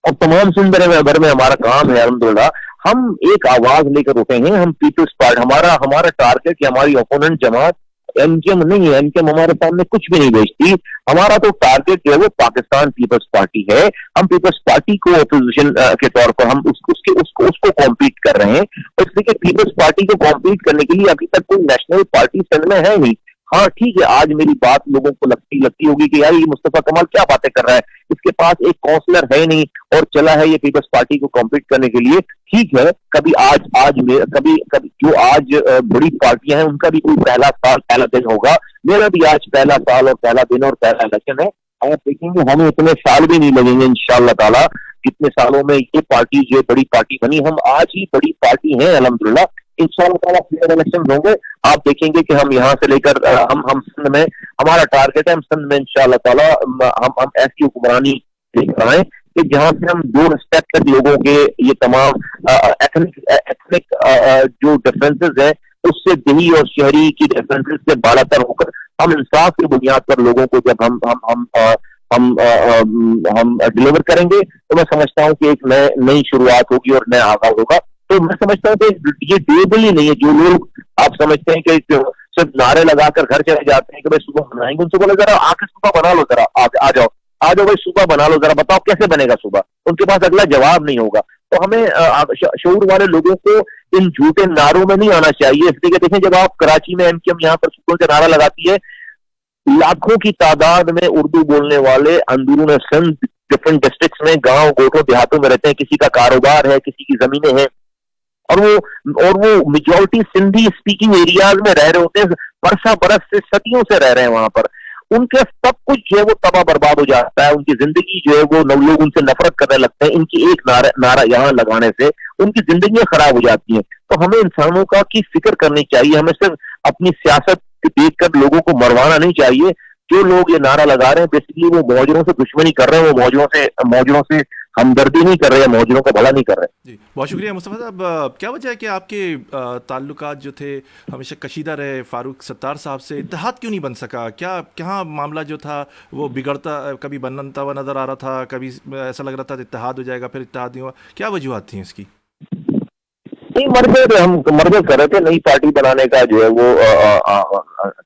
और तमाम सिंध भर में हमारा काम है अल्हम्दुलिल्लाह, हम एक आवाज लेकर उठे हैं। हम पीपल्स पार्टी, हमारा टारगेट, हमारी ओपोनेंट जमात एमकेएम नहीं है। एमकेएम हमारे सामने कुछ भी नहीं बेचती। हमारा तो टारगेट जो है वो पाकिस्तान पीपल्स पार्टी है। हम पीपल्स पार्टी को अपोजिशन के तौर पर हम उसको कॉम्पीट कर रहे हैं। और इसलिए पीपल्स पार्टी को कॉम्पीट करने के लिए अभी तक कोई नेशनल पार्टी सिंध में है नहीं। हाँ ठीक है, आज मेरी बात लोगों को लगती होगी कि यार ये मुस्तफा कमाल क्या बातें कर रहा है, इसके पास एक काउंसलर है नहीं और चला है ये पीपल्स पार्टी को कॉम्पीट करने के लिए। ठीक है, कभी जो आज बड़ी पार्टियां हैं उनका भी कोई पहला दिन होगा। मेरा भी आज पहला साल और पहला दिन और पहला इलेक्शन है। आप देखेंगे हमें इतने साल भी नहीं लगेंगे इंशाअल्लाह ताला, कितने सालों में ये पार्टी जो बड़ी पार्टी बनी। हम आज ही बड़ी पार्टी हैं अल्हम्दुलिल्लाह। इंशाअल्लाह ताला फेयर इलेक्शन होंगे, आप देखेंगे कि हम यहाँ से लेकर हम सिंध में, हमारा टारगेट है हम सिंध में इंशाअल्लाह ताला हम ऐसी हुक्मरानी लेकर आए कि जहाँ से हम 2 स्टेप तक लोगों के ये तमाम एथनिक जो डिफरेंसेस हैं उससे देही और शहरी की डिफरेंसेस से बालातर होकर हम इंसाफ की बुनियाद पर लोगों को जब हम डिलीवर करेंगे तो मैं समझता हूँ कि एक नई शुरुआत होगी और नया आगाज होगा। तो मैं समझता हूँ कि ये डुएबल ही नहीं है। जो लोग आप समझते हैं कि सिर्फ नारे लगाकर घर चले जाते हैं कि भाई सुबह बनाएंगे, उनसे बोले जरा आके सुबह बना लो, जरा आ जाओ भाई सुबह बना लो, जरा बताओ कैसे बनेगा सुबह। उनके पास अगला जवाब नहीं होगा। तो हमें शऊर वाले लोगों को इन झूठे नारों में नहीं आना चाहिए। इसलिए देखें, जब आप कराची में एमक्यूएम यहाँ पर सुकून का नारा लगाती है, लाखों की तादाद में उर्दू बोलने वाले अंदरून सिंध डिफरेंट डिस्ट्रिक्ट्स में, गांव गोठों देहातों में रहते हैं, किसी का कारोबार है, किसी की जमीनें हैं, और वो मेजॉरिटी सिंधी स्पीकिंग एरियाज में रह रहे होते हैं, बरसा बरस से सदियों से रह रहे हैं वहां पर। उनके सब कुछ जो है वो तबाह बर्बाद हो जाता है, उनकी जिंदगी जो है वो लोग उनसे नफरत करने लगते हैं। इनकी एक नारा यहाँ लगाने से उनकी जिंदगियां खराब हो जाती हैं। तो हमें इंसानों का की फिक्र करनी चाहिए। हमें सिर्फ अपनी सियासत देखकर लोगों को मरवाना नहीं चाहिए। जो लोग ये नारा लगा रहे हैं बेसिकली वो मौजूदों से दुश्मनी कर रहे हैं, वो मौजूदों से हमदर्दी नहीं कर रहे हैं, मौजूदों का भला नहीं कर रहे हैं। जी, बहुत शुक्रिया मुस्तफ़ा साहब। क्या वजह है कि आपके ताल्लुकात जो थे हमेशा कशीदा रहे फारूक सत्तार साहब से? इत्तेहाद क्यों नहीं बन सका? क्या मामला जो था वो बिगड़ता, कभी बनता हुआ नज़र आ रहा था, कभी ऐसा लग रहा था इत्तेहाद हो जाएगा, फिर इत्तेहाद नहीं हुआ? क्या वजूहत थी इसकी? नहीं, मर्ज कर रहे थे, नई पार्टी बनाने का जो है वो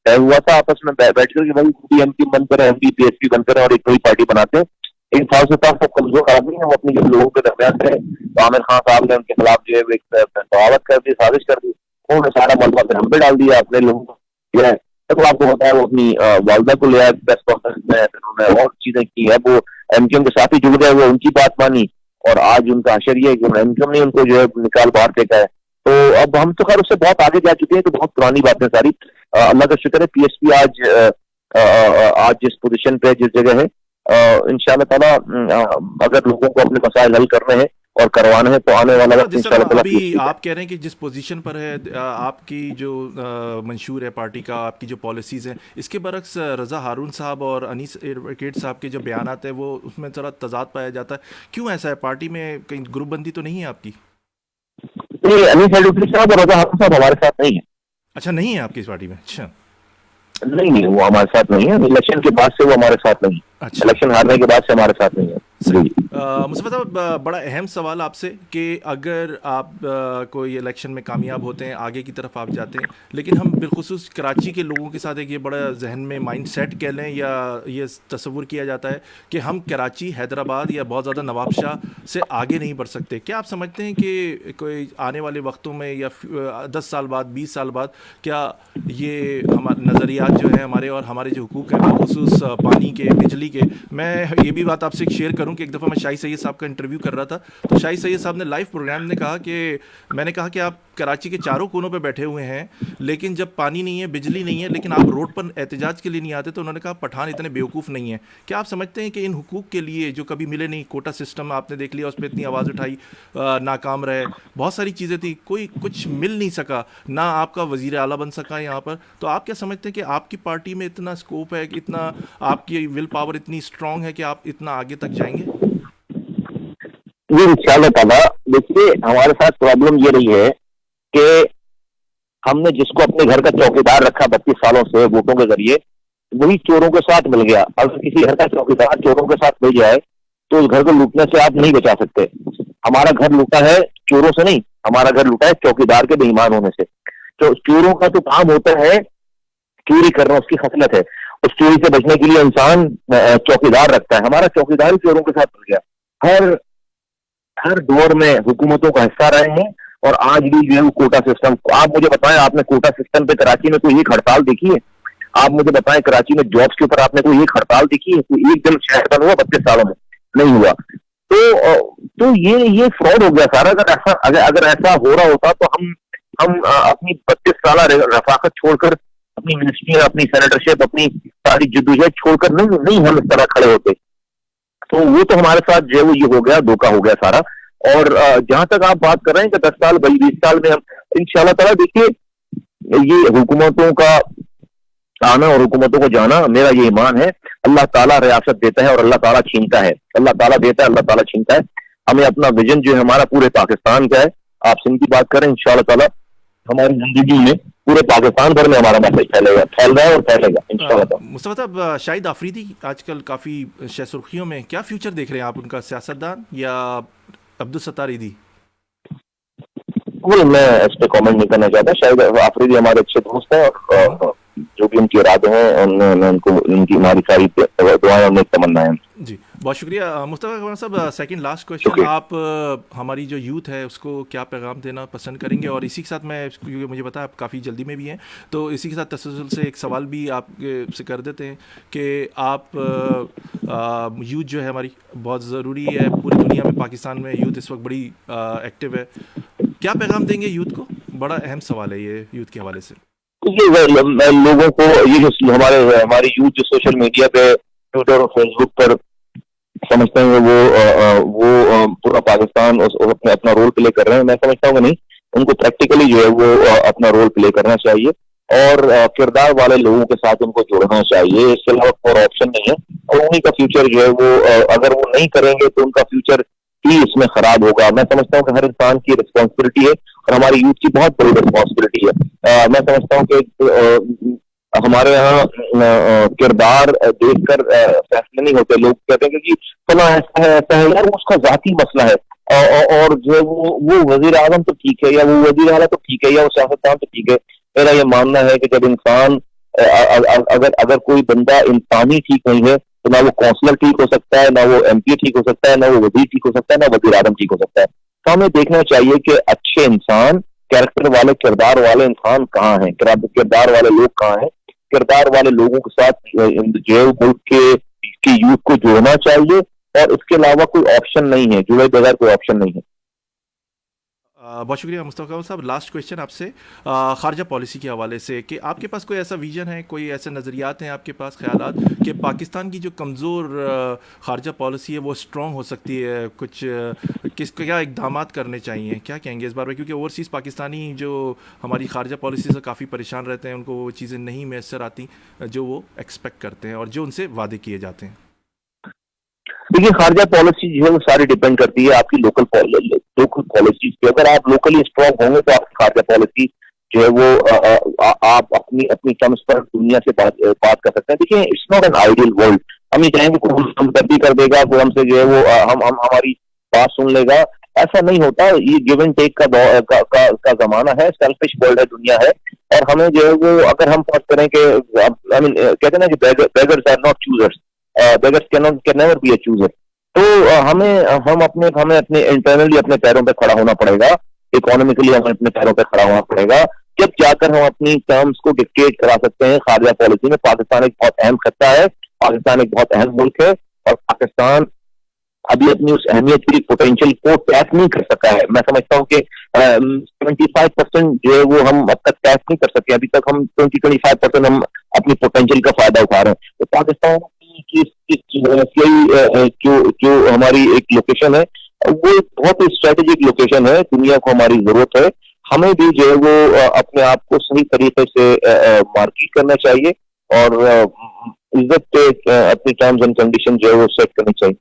तय हुआ था आपस में बैठ कर कि भाई एमपी बंद करें, हम भी पीएसपी बंद करें और एक नई पार्टी बनाते हैं। एक फारूक साहब कमजोर आदमी है, वो अपने लोगों के दरमियान थे, तो आमिर खान साहब ने उनके खिलाफ जो है एक बगावत कर दी, साजिश कर दी, उन्होंने सारा मलबा हम पे डाल दिया अपने लोगों को जो है। तो आपको बताया वो अपनी वालदा को ले आए प्रेस कॉन्फ्रेंस में, फिर उन्होंने और चीजें की है, वो एमक्यूएम के साथ ही जुड़ गए, वो उनकी बात मानी, और आज उनका अशर ये है कि एमक्यूएम ने उनको जो है निकाल बाहर फेंका है। तो अब हम तो खैर उससे बहुत आगे जा चुके हैं, तो बहुत पुरानी बातें सारी। अल्लाह का शुक्र है पीएसपी आज जिस पोजीशन पे, जिस जगह है, इंशाल्लाह ताला अगर लोगों को अपने मसाइल हल करने हैं और करवाने हैं तो आने वाला वक्त इंशाल्लाह ताला। अभी आप कह रहे हैं कि जिस पोजीशन पर है आपकी जो मंशूर है पार्टी का, आपकी जो पॉलिसीज़ हैं, इसके बरक्स रज़ा हारून साहब और अनीस एडवोकेट साहब के जो बयानात हैं वो उसमें ज़रा तजाद पाया जाता है। क्यों ऐसा है? पार्टी में कहीं ग्रुपबंदी तो नहीं है आपकी? अनीस एडवोकेट साहब और रज़ा हारून साहब हमारे साथ नहीं है। अच्छा, नहीं है आपकी इस पार्टी में? अच्छा, नहीं, वो हमारे साथ नहीं है। इलेक्शन के बाद से वो हमारे साथ नहीं है। अच्छा, इलेक्शन हारने के बाद से हमारे साथ नहीं है। मुस्तफ़ा साहब, बड़ा अहम सवाल आपसे कि अगर आप कोई इलेक्शन में कामयाब होते हैं, आगे की तरफ आप जाते हैं, लेकिन हम बिलखुसूस कराची के लोगों के साथ एक ये बड़ा जहन में माइंड सेट कह लें या ये तस्वुर किया जाता है कि हम कराची, हैदराबाद या बहुत ज़्यादा नवाबशाह से आगे नहीं बढ़ सकते। क्या आप समझते हैं कि कोई आने वाले वक्तों में या 10 साल बाद, 20 साल बाद, क्या ये हमारे नज़रियात जो हैं हमारे और हमारे जो हुकूक हैं बिलखुसूस पानी के, बिजली के, मैं ये भी बात आपसे शेयर करूं कि एक दफ़ा मैं शाही सैयद साहब का इंटरव्यू कर रहा था, तो शाही सैयद साहब ने लाइव प्रोग्राम में कहा कि मैंने कहा कि आप कराची के चारों कोनों पे बैठे हुए हैं, लेकिन जब पानी नहीं है, बिजली नहीं है, लेकिन आप रोड पर एहतजाज के लिए नहीं आते, तो उन्होंने कहा पठान इतने बेवकूफ़ नहीं है। क्या आप समझते हैं कि इन हुकूक के लिए जो कभी मिले नहीं, कोटा सिस्टम आपने देख लिया, उस पर इतनी आवाज़ उठाई, नाकाम रहे, बहुत सारी चीज़ें थी, कोई कुछ मिल नहीं सका, ना आपका वज़ीर आला बन सका यहाँ पर, तो आप क्या समझते हैं कि आपकी पार्टी में इतना स्कोप है, इतना आपकी विल पावर इतनी स्ट्रांग है कि आप इतना आगे तक जाएंगे? ये इंशाल्लाह ताला, देखिए हमारे साथ प्रॉब्लम ये रही है कि हमने जिसको अपने घर का चौकीदार रखा 32 सालों से वोटों के जरिए, वही चोरों के साथ मिल गया। अगर किसी घर का चौकीदार चोरों के साथ मिल जाए तो उस घर को लूटने से आप नहीं बचा सकते। हमारा घर लूटा है चोरों से नहीं, हमारा घर लूटा है चौकीदार के बेईमान होने से। तो चोरों का तो काम होता है चोरी करना, उसकी खसलत है, उस चोरी से बचने के लिए इंसान चौकीदार रखता है। हमारा चौकीदार ही चोरों के साथ मिल गया। हर दौर में हुकूमतों का हिस्सा रहे हैं और आज भी जो है वो कोटा सिस्टम। आप मुझे बताएं, आपने कोटा सिस्टम पे कराची में कोई एक हड़ताल देखी है? आप मुझे बताएं कराची में जॉब्स के ऊपर आपने कोई एक हड़ताल देखी है? कोई एक दिन शहर बंद हुआ 32 सालों में? नहीं हुआ। तो ये फ्रॉड हो गया सारा। अगर ऐसा हो रहा होता तो हम अपनी 32 साल रफाकत छोड़कर, अपनी मिनिस्ट्री, अपनी सेनेटरशिप, अपनी सारी जद्दोजहद छोड़कर नहीं हम इस तरह खड़े होते। तो वो तो हमारे साथ जो है वो ये हो गया, धोखा हो गया सारा। और जहां तक आप बात कर रहे हैं कि 10 साल 20 साल में हम इंशाल्लाह ताला, देखिए ये हुकूमतों का आना और हुकूमतों को जाना, मेरा ये ईमान है, अल्लाह ताला रियासत देता है और अल्लाह ताला छीनता है। अल्लाह ताला देता है, अल्लाह ताला छीनता है। हमें अपना विजन जो है हमारा पूरे पाकिस्तान का है। आप सिंध की बात करें, इंशाल्लाह ताला हमारी जिंदगी में पूरे पाकिस्तान भर में हमारा मैसेज फैल रहा है और फैलेगा इंशाल्लाह। मुस्तफा साहब, शाहिद आफरीदी आजकल काफ़ी सुर्खियों में, क्या फ्यूचर देख रहे हैं आप उनका, सियासतदान या अब्दुल सत्तार ईदी? बिल्कुल मैं इस पे कमेंट नहीं करना चाहता। शायद आफरीदी हमारे अच्छे दोस्त हैं और जो भी उनके इरादे हैं उन्होंने उनको उनकी हमारी सारी दुआएं और नेक तमन्नाएं हैं। जी, बहुत शुक्रिया मुस्तफ़ा कमाल साहब। सेकंड लास्ट क्वेश्चन, शुक्रिया। आप हमारी जो यूथ है उसको क्या पैगाम देना पसंद करेंगे? और इसी के साथ मैं, क्योंकि मुझे पता है आप काफ़ी जल्दी में भी हैं, तो इसी के साथ तसलसल से एक सवाल भी आप से कर देते हैं कि आप यूथ जो है हमारी बहुत ज़रूरी है पूरी दुनिया में। पाकिस्तान में यूथ इस वक्त बड़ी एक्टिव है, क्या पैगाम देंगे यूथ को? बड़ा अहम सवाल है ये यूथ के हवाले से। लोगों को ये जो हमारी यूथ जो सोशल मीडिया पे ट्विटर और फेसबुक पर समझते हैं वो पूरा पाकिस्तान अपने अपना रोल प्ले कर रहे हैं, मैं समझता हूँ कि नहीं, उनको प्रैक्टिकली जो है वो अपना रोल प्ले करना चाहिए और किरदार वाले लोगों के साथ उनको जुड़ना चाहिए। इसके अलावा और ऑप्शन नहीं है और उन्हीं का फ्यूचर जो है वो अगर वो नहीं करेंगे तो उनका फ्यूचर ही इसमें खराब होगा। मैं समझता हूँ कि हर इंसान की रिस्पॉन्सिबिलिटी है और हमारी यूथ की बहुत बड़ी रिस्पॉन्सिबिलिटी है। मैं समझता हूँ कि हमारे यहाँ किरदार देखकर फैसले नहीं होते। लोग कहते हैं कि फला ऐसा है यार, वो उसका जाती मसला है और जो वो वजीर आजम तो ठीक है या वो वजीर आला तो ठीक है या वो सियासतदान तो ठीक है। मेरा ये मानना है कि जब इंसान अगर कोई बंदा इंसान ही ठीक नहीं है तो ना वो काउंसलर ठीक हो सकता है, ना वो एमपी ठीक हो सकता है, ना वो वजीर ठीक हो सकता है, ना वजीर आजम ठीक हो सकता है। तो हमें देखना चाहिए कि अच्छे इंसान, कैरेक्टर वाले, किरदार वाले इंसान कहाँ हैं, किरदार वाले लोग कहाँ हैं। किरदार वाले लोगों के साथ जो मुल्क के यूथ को जोड़ना चाहिए और इसके अलावा कोई ऑप्शन नहीं है, जुड़े बगैर कोई ऑप्शन नहीं है। बहुत शुक्रिया मुस्तफ़ा कमाल साहब। लास्ट क्वेश्चन आपसे खारजा पॉलिसी के हवाले से कि आपके पास कोई ऐसा विजन है, कोई ऐसे नज़रियात हैं आपके पास, ख्यालात कि पाकिस्तान की जो कमज़ोर खारजा पॉलिसी है वो स्ट्रॉन्ग हो सकती है? कुछ क्या इक़दामात करने चाहिए, क्या कहेंगे इस बार में? क्योंकि ओवरसीज़ पाकिस्तानी जो हमारी खारजा पॉलिसी से काफ़ी परेशान रहते हैं, उनको वो चीज़ें नहीं मैसर आती जो वो एक्सपेक्ट करते हैं और जो उनसे वादे किए जाते हैं। देखिए, खारजा पॉलिसी जो है वो सारी डिपेंड करती है आपकी लोकल पॉलिसीज पे। अगर आप लोकली स्ट्रॉन्ग होंगे तो आपकी खारजा पॉलिसी जो है वो आप अपनी टर्म्स पर दुनिया से बात कर सकते हैं। देखिए, it's not an ideal world. हम ये चाहेंगे कोई हम तब्दील कर देगा, कोई हमसे जो है वो हम हमारी बात सुन लेगा, ऐसा नहीं होता। ये गिव एंड टेक का जमाना है, सेल्फिश वर्ल्ड है, दुनिया है। और हमें जो है वो अगर हम बात करें कि कहते हैं ना कि beggars are not choosers, beggars can never be a chooser. तो हमें अपने इंटरनली अपने पैरों पे खड़ा होना पड़ेगा, इकोनॉमिकली हमें अपने पैरों पे खड़ा होना पड़ेगा, जब जाकर हम अपनी टर्म्स को डिक्टेट करा सकते हैं खारजा पॉलिसी में। पाकिस्तान एक बहुत अहम खत्ता है, पाकिस्तान एक बहुत अहम मुल्क है और पाकिस्तान अभी अपनी उस अहमियत की पोटेंशियल को टैप नहीं कर सका है। मैं समझता हूँ कि 75% जो है वो हम अब तक टैप नहीं कर सके। अभी तक हम 20-25% हम अपनी पोटेंशियल का फायदा उठा रहे हैं। तो पाकिस्तान जो हमारी एक लोकेशन है वो एक बहुत ही स्ट्रेटेजिक लोकेशन है, दुनिया को हमारी जरूरत है। हमें भी जो है वो अपने आप को सही तरीके से मार्केट करना चाहिए और इज्जत पे अपनी टर्म्स एंड कंडीशन जो है वो सेट करनी चाहिए।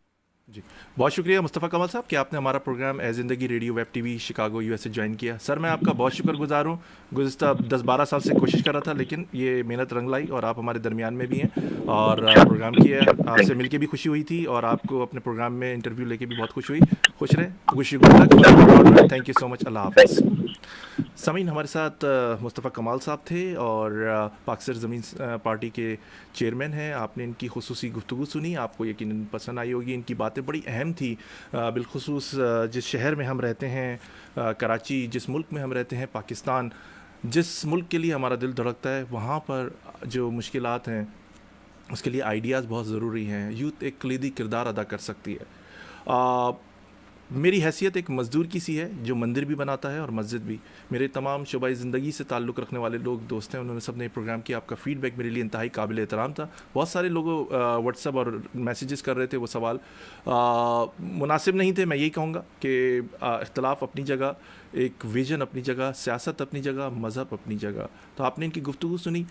जी, बहुत शुक्रिया मुस्तफ़ा कमाल साहब कि आपने हमारा प्रोग्राम ए ज़िंदगी radio web TV Chicago USA join किया। सर, मैं आपका बहुत शुक्रगुजार हूँ। गुज़िस्ता 10-12 साल से कोशिश कर रहा था, लेकिन ये मेहनत रंग लाई और आप हमारे दरमियान में भी हैं और प्रोग्राम किया। आपसे मिलके भी खुशी हुई थी और आपको अपने प्रोग्राम में इंटरव्यू लेके भी बहुत खुशी हुई। खुश रहें, खुशी good. Thank you so much. अल्लाह हाफ़िज़। समीन, हमारे साथ मुस्तफ़ा कमाल साहब थे और पाक सर ज़मीन पार्टी के चेयरमैन हैं। आपने इनकी खुसूसी गुफ्तगू सुनी, आपको यकीनन पसंद आई होगी। इनकी बातें बड़ी अहम थी, बिलखुसूस जिस शहर में हम रहते हैं, कराची, जिस मुल्क में हम रहते हैं, पाकिस्तान, जिस मुल्क के लिए हमारा दिल धड़कता है, वहाँ पर जो मुश्किलात हैं उसके लिए आइडियाज़ बहुत ज़रूरी हैं। यूथ एक कलीदी किरदार अदा कर सकती है। मेरी हैसियत एक मज़दूर की सी है जो मंदिर भी बनाता है और मस्जिद भी। मेरे तमाम शुबाई ज़िंदगी से ताल्लुक़ रखने वाले लोग दोस्त हैं, उन्होंने सब ने प्रोग्राम किया। आपका फ़ीडबैक मेरे लिए इंतहाई काबिल एहतराम था। बहुत सारे लोग व्हाट्सएप और मैसेजेस कर रहे थे, वो सवाल मुनासिब नहीं थे। मैं यही कहूँगा कि इख्तलाफ अपनी जगह, एक विजन अपनी जगह, सियासत अपनी जगह, मज़हब अपनी जगह। तो आपने इनकी गुफ्तगू सुनी।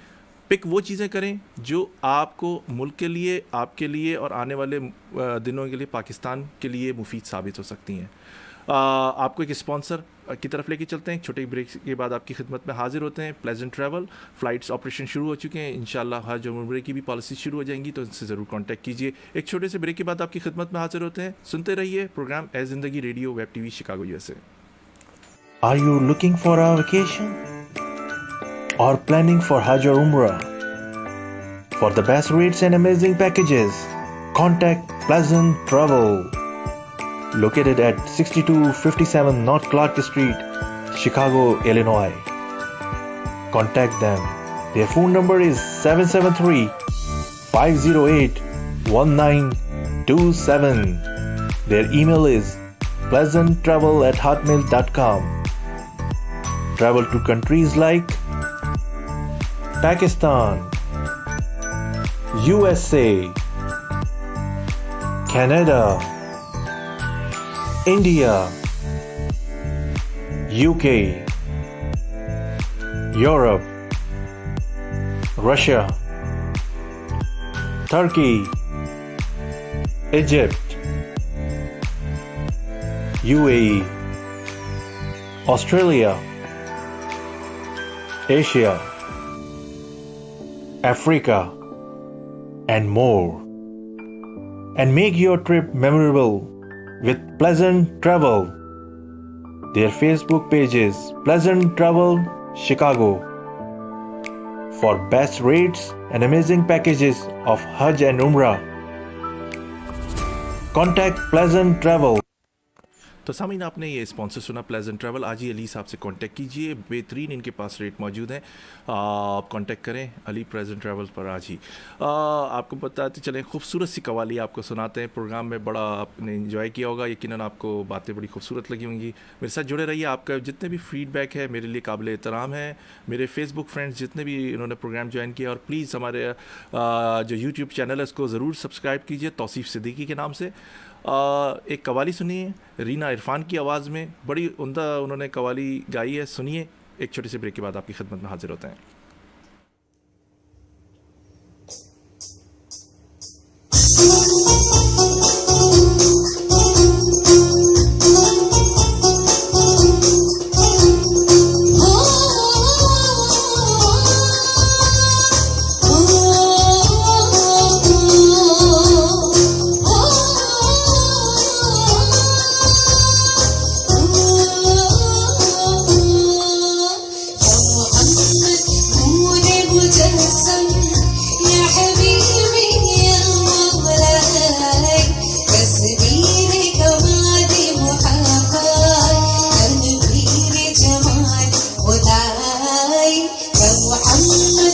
पिक वो चीज़ें करें जो आपको मुल्क के लिए, आपके लिए और आने वाले दिनों के लिए, पाकिस्तान के लिए मुफीद साबित हो सकती हैं। आपको एक स्पॉन्सर की तरफ लेके चलते हैं। एक छोटे ब्रेक के बाद आपकी खिदमत में हाजिर होते हैं। प्लेजेंट ट्रैवल फ़्लाइट्स ऑपरेशन शुरू हो चुके हैं। इंशाल्लाह हज और उम्रे की भी पॉलिसी शुरू हो जाएंगी, तो इनसे ज़रूर कांटेक्ट कीजिए। एक छोटे से ब्रेक के बाद आपकी खिदमत में हाजिर होते हैं। सुनते रहिए प्रोग्राम ए ज़िंदगी radio web TV Chicago USA. Are you looking for a vacation or planning for Hajj or Umrah? For the best rates and amazing packages, contact Pleasant Travel, located at 6257 North Clark Street, Chicago, Illinois. Contact them. Their phone number is 773-508-1927. Their email is pleasanttravel@hotmail.com. Travel to countries like Pakistan, USA, Canada, India, UK, Europe, Russia, Turkey, Egypt, UAE, Australia, Asia, Africa, and more. And make your trip memorable with Pleasant Travel. Their Facebook page is Pleasant Travel Chicago. For best rates and amazing packages of Hajj and Umrah, contact Pleasant Travel. तो सामीन, आपने ये स्पॉन्सर सुना प्लेजेंट ट्रैवल। आज ही अली साहब से कांटेक्ट कीजिए, बेहतरीन इनके पास रेट मौजूद हैं। आप कांटेक्ट करें अली प्लेजेंट ट्रैवल पर आज ही। आपको बताते चलें, खूबसूरत सी कवाली आपको सुनाते हैं। प्रोग्राम में बड़ा आपने एंजॉय किया होगा, यकीनन आपको बातें बड़ी खूबसूरत लगी होंगी। मेरे साथ जुड़े रहिए। आपका जितने भी फीडबैक है मेरे लिए काबिल एहतराम है। मेरे फेसबुक फ्रेंड्स जितने भी इन्होंने प्रोग्राम ज्वाइन किया, और प्लीज़ हमारे जो यूट्यूब चैनल है उसको ज़रूर सब्सक्राइब कीजिए, तौसीफ़ सिद्दीकी के नाम से। एक कवाली सुनिए रीना इरफान की आवाज़ में, बड़ी उम्दा उन्होंने कवाली गाई है, सुनिए। एक छोटे से ब्रेक के बाद आपकी खिदमत में हाजिर होते हैं। मोहम्मद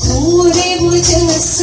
नूरे मुजस्सम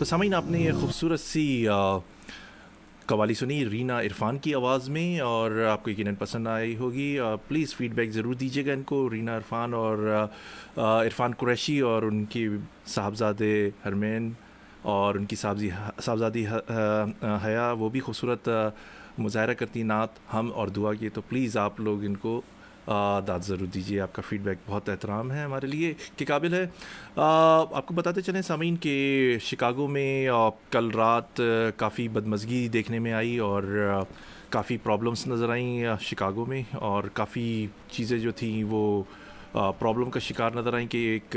तो सामीन, आपने ये खूबसूरत सी कवाली सुनी रीना इरफान की आवाज़ में, और आपको यकीनन पसंद आई होगी। प्लीज़ फ़ीडबैक ज़रूर दीजिएगा इनको, रीना इरफान और इरफान कुरैशी और उनकी साहबजादे हरमैन और उनकी साहबजादी हया, वो भी खूबसूरत मुज़ाहरा करती नात हम और दुआ की। तो प्लीज़ आप लोग इनको दाद ज़रूर दीजिए। आपका फ़ीडबैक बहुत एहतराम है हमारे लिए के काबिल है। आपको बताते चलें सामीन के शिकागो में कल रात काफ़ी बदमज़गी देखने में आई और काफ़ी प्रॉब्लम्स नज़र आई शिकागो में, और काफ़ी चीज़ें जो थी वो प्रॉब्लम का शिकार नज़र आई कि एक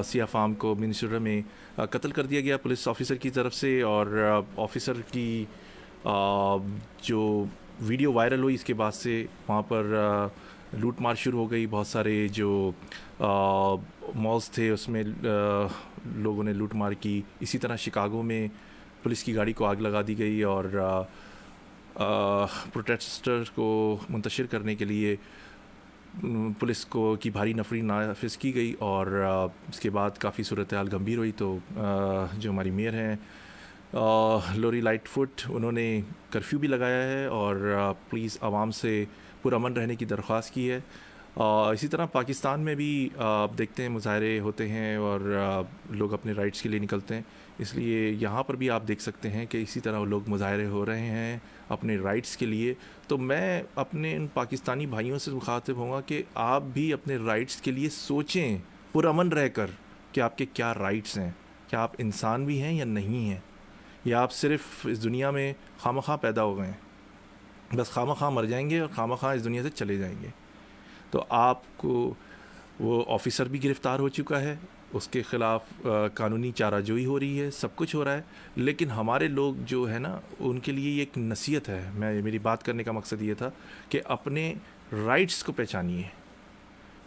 सिया फार्म को मिनीसोटा में कत्ल कर दिया गया पुलिस ऑफिसर की तरफ से, और ऑफिसर की जो वीडियो वायरल हुई इसके बाद से वहाँ पर लूट मार शुरू हो गई। बहुत सारे जो मॉल्स थे उसमें लोगों ने लूट मार की। इसी तरह शिकागो में पुलिस की गाड़ी को आग लगा दी गई और प्रोटेस्टर्स को मुंतशिर करने के लिए पुलिस को की भारी नफरी नाफिज की गई, और इसके बाद काफ़ी सूरत हाल गंभीर हुई। तो जो हमारी मेयर हैं लोरी लाइटफुट, उन्होंने कर्फ्यू भी लगाया है और प्लीज़ आवाम से पुरअमन रहने की दरख्वास्त की है। इसी तरह पाकिस्तान में भी आप देखते हैं मुजाहरे होते हैं और लोग अपने राइट्स के लिए निकलते हैं, इसलिए यहाँ पर भी आप देख सकते हैं कि इसी तरह लोग मुजाहरे हो रहे हैं अपने राइट्स के लिए। तो मैं अपने इन पाकिस्तानी भाइयों से मुखातिब होऊंगा कि आप भी अपने राइट्स के लिए सोचें पुरअमन रहकर कि आपके क्या राइट्स हैं, क्या आप इंसान भी हैं या नहीं हैं, या आप सिर्फ इस दुनिया में खामखा पैदा हो गए हैं, बस खामखा मर जाएंगे और खामखा इस दुनिया से चले जाएंगे। तो आपको वो ऑफ़िसर भी गिरफ़्तार हो चुका है, उसके ख़िलाफ़ कानूनी चाराजोई हो रही है, सब कुछ हो रहा है, लेकिन हमारे लोग जो है ना उनके लिए ये एक नसीहत है। मेरी बात करने का मकसद ये था कि अपने राइट्स को पहचानिए।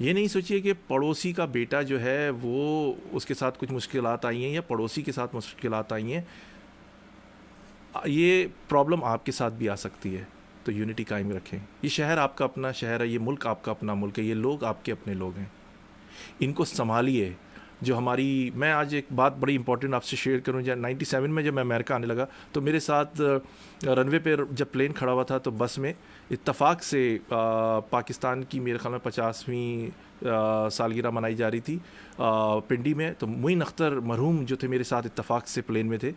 ये नहीं सोचिए कि पड़ोसी का बेटा जो है वो उसके साथ कुछ मुश्किलात आई हैं या पड़ोसी के साथ मुश्किलात आई हैं, ये प्रॉब्लम आपके साथ भी आ सकती है। तो यूनिटी कायम रखें। ये शहर आपका अपना शहर है, ये मुल्क आपका अपना मुल्क है, ये लोग आपके अपने लोग हैं, इनको संभालिए। जो हमारी, मैं आज एक बात बड़ी इंपॉर्टेंट आपसे शेयर करूं। जब 97 में जब मैं अमेरिका आने लगा तो मेरे साथ रनवे पे जब प्लेन खड़ा हुआ था तो बस में इत्तफाक से पाकिस्तान की मेरे ख्याल में 50वीं सालगिरह मनाई जा रही थी पिंडी में। तो मोइन अख्तर मरहूम जो थे मेरे साथ इत्तफाक से प्लेन में थे,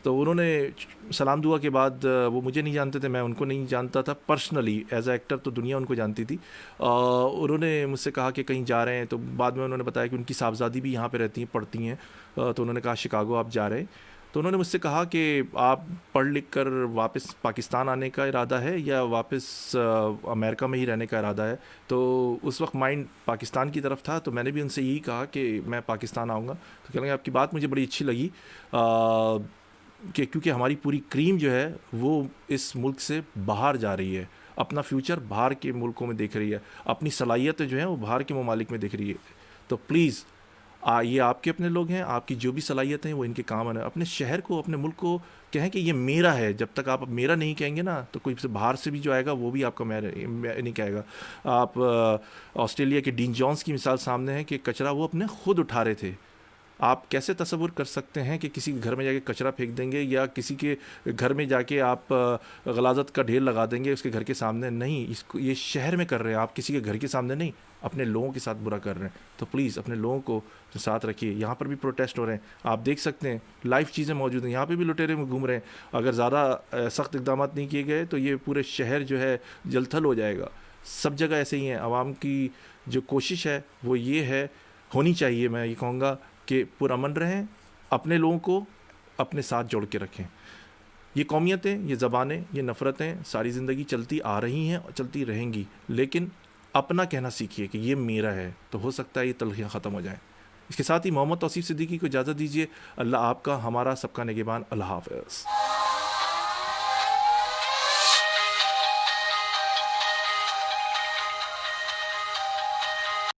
तो उन्होंने सलाम दुआ के बाद, वो मुझे नहीं जानते थे, मैं उनको नहीं जानता था पर्सनली, एज ए एक्टर तो दुनिया उनको जानती थी। उन्होंने मुझसे कहा कि कहीं जा रहे हैं, तो बाद में उन्होंने बताया कि उनकी साहबजादी भी यहाँ पे रहती हैं, पढ़ती हैं। तो उन्होंने कहा शिकागो आप जा रहे हैं, तो उन्होंने मुझसे कहा कि आप पढ़ लिख कर वापस पाकिस्तान आने का इरादा है या वापस अमेरिका में ही रहने का इरादा है। तो उस वक्त माइंड पाकिस्तान की तरफ था, तो मैंने भी उनसे यही कहा कि मैं पाकिस्तान आऊँगा। तो कह लेंगे आपकी बात मुझे बड़ी अच्छी लगी कि क्योंकि हमारी पूरी क्रीम जो है वो इस मुल्क से बाहर जा रही है, अपना फ्यूचर बाहर के मुल्कों में देख रही है, अपनी सलाहियतें जो हैं वो बाहर के ममालिक में देख रही है। तो प्लीज़ ये आपके अपने लोग हैं, आपकी जो भी सलाहियतें हैं वो इनके काम आना। अपने शहर को, अपने मुल्क को कहें कि ये मेरा है। जब तक आप मेरा नहीं कहेंगे ना, तो कोई से बाहर से भी जो आएगा वो भी आपका मेरा नहीं कहेगा। आप ऑस्ट्रेलिया के डीन जॉन्स की मिसाल सामने है कि कचरा वो अपने खुद उठा रहे थे। आप कैसे तसव्वुर कर सकते हैं कि किसी के घर में जाके कचरा फेंक देंगे या किसी के घर में जाके आप गलाजत का ढेर लगा देंगे उसके घर के सामने? नहीं, इसको ये शहर में कर रहे हैं आप, किसी के घर के सामने नहीं, अपने लोगों के साथ बुरा कर रहे हैं। तो प्लीज़ अपने लोगों को साथ रखिए। यहाँ पर भी प्रोटेस्ट हो रहे हैं, आप देख सकते हैं, लाइव चीज़ें मौजूद हैं। यहाँ पे भी लुटेरे में घूम रहे हैं। अगर ज़्यादा सख्त इक़दाम नहीं किए गए तो ये पूरे शहर जो है जलथल हो जाएगा। सब जगह ऐसे ही हैं। आवाम की जो कोशिश है वो ये है, होनी चाहिए, मैं ये कहूँगा कि पुरअमन रहें, अपने लोगों को अपने साथ जोड़ के रखें। ये कौमियतें, ये ज़बानें, ये नफ़रतें सारी ज़िंदगी चलती आ रही हैं और चलती रहेंगी, लेकिन अपना कहना सीखिए कि ये मेरा है, तो हो सकता है ये तलखियाँ ख़त्म हो जाएं। इसके साथ ही मोहम्मद तौसीफ़ सिद्दीकी को इजाज़त दीजिए। अल्लाह आपका, हमारा, सबका निगहबान। अल्लाह हाफ़िज़।